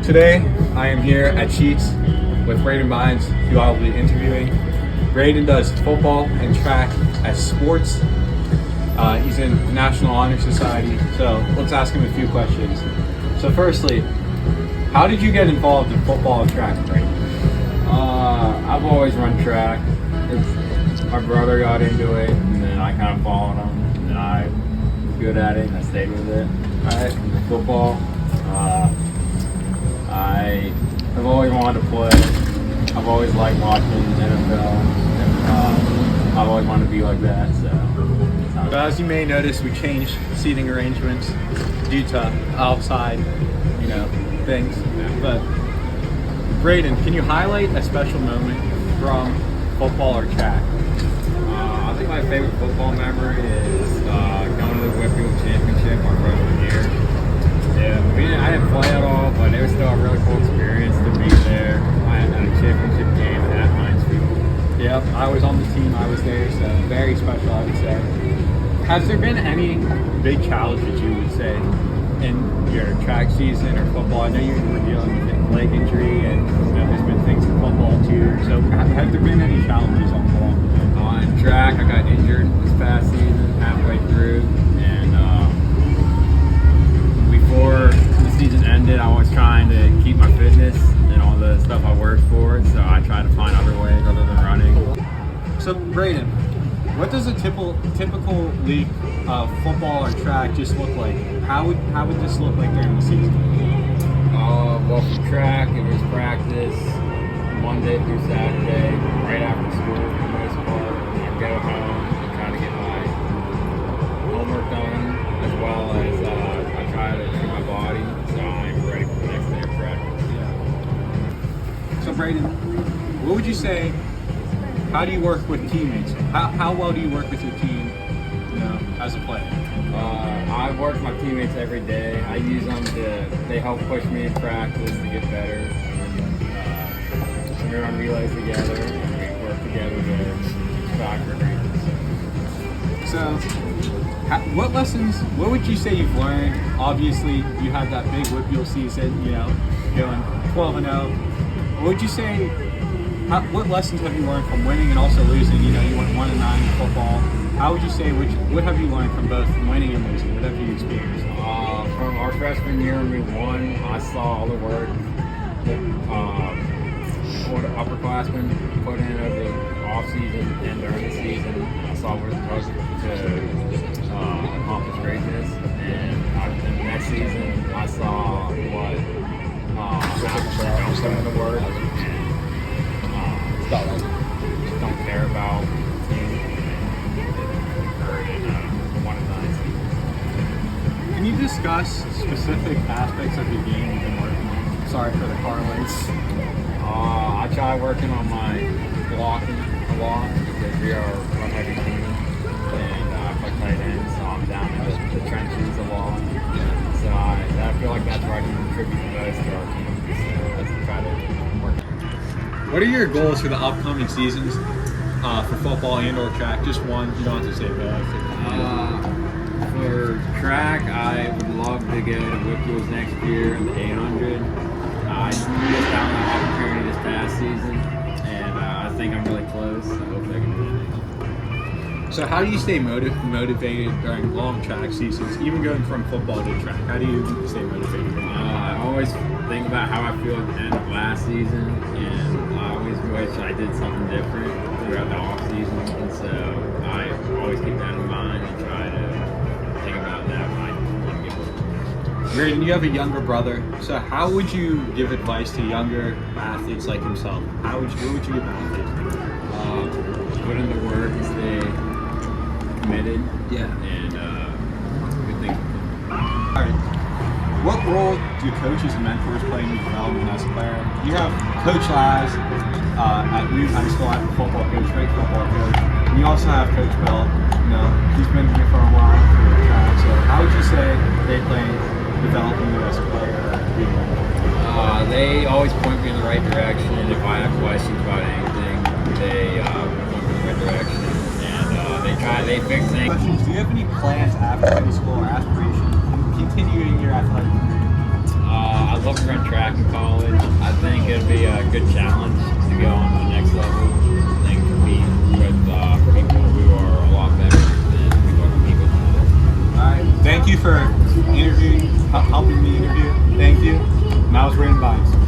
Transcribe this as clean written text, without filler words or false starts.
Today, I am here at Sheets with Braden Bynes, who I will be interviewing. Braden does football and track as sports. He's in the National Honor Society, so let's ask him a few questions. So firstly, how did you get involved in football and track, Braden? I've always run track. My brother got into it, and then I kind of followed him, and then I was good at it, and I stayed with it. Alright. Football, I have always wanted to play. I've always liked watching NFL. I've always wanted to be like that, so. But as you may notice, we changed seating arrangements due to outside, things. But Braden, can you highlight a special moment from football or track? I think my favorite football memory is going to the Whitfield Championship our freshman year. Yeah, I didn't play at all, but it was still a really cool experience to be there. I had a championship game at Heinz Field. Yep, I was on the team, I was there, so very special, I would say. Has there been any big challenges you would say in your track season or football? I know you were dealing with a leg injury and there's been things in football too. So have there been any challenges on the ball? In track, I got injured this past season, halfway through, and before the season ended, I was trying to keep my fitness and all the stuff I worked for, so I tried to find other ways other than running. So Braden, what does a typical week of football or track just look like? How would this look like during the season? Well, for track, it was practice Monday through Saturday, right after school for the most part. I'd go home and try to get my homework done, as well as I try to train my body so I'm ready for the next day of practice. Yeah. So Braden, what would you say? How do you work with teammates? How well do you work with your team, as a player? I work with my teammates every day. I use them they help push me in practice to get better. And we run relays together and we work together to strive for greatness. So, what would you say you've learned? Obviously, you had that big Whitfield season, going 12-0. What would you say, what lessons have you learned from winning and also losing? You went 1-9 in football. How would you say, what have you learned from both winning and losing? What have you experienced? From our freshman year when we won, I saw all the work that the upperclassmen put in over the off-season and during the season. I saw what it took to accomplish greatness. And in the next season, I saw what some of the work and just don't care about the team. Can you discuss specific aspects of your game you've been working on? Sorry for the car lights. I try working on my blocking a lot because we are a run-heavy team, and I play tight end, so I'm down in the trenches a lot. So I feel like that's where I can contribute the most to our team. So let's try to work on it. What are your goals for the upcoming seasons for football and/or track? Just one. You don't have to say both. For track, I would love to go to Whitfields next year in the 800. I missed out on that opportunity this past season, and I think I'm really close. I hope I can do it. So how do you stay motivated during long track seasons, even going from football to track? How do you stay motivated? I always think about how I feel at the end of last season, and I always wish I did something different throughout the off season, and so I always keep that in mind and try to think about that when I get older. Braden, you have a younger brother, so how would you give advice to younger athletes like himself? What would you give athletes? Put in the work and stay committed. Yeah. And good things. All right. What role do coaches and mentors play in your development as a player? You have Coach Laz at Newton High School, I'm a football coach, great football coach. And you also have Coach Bell. He's been here for a while for the track. So how would you say they play developing you as a player? They always point me in the right direction. If I have questions about anything, they point me in the right direction. And they fix things. Questions. Do you have any plans after high school or aspirations continuing your athletic career? I love to run track in college. I think it'd be a good challenge to go on to the next level and compete with people who are a lot better than people I compete with now. All right. Thank you for interviewing, helping me interview. Thank you. And I was Rain Vines.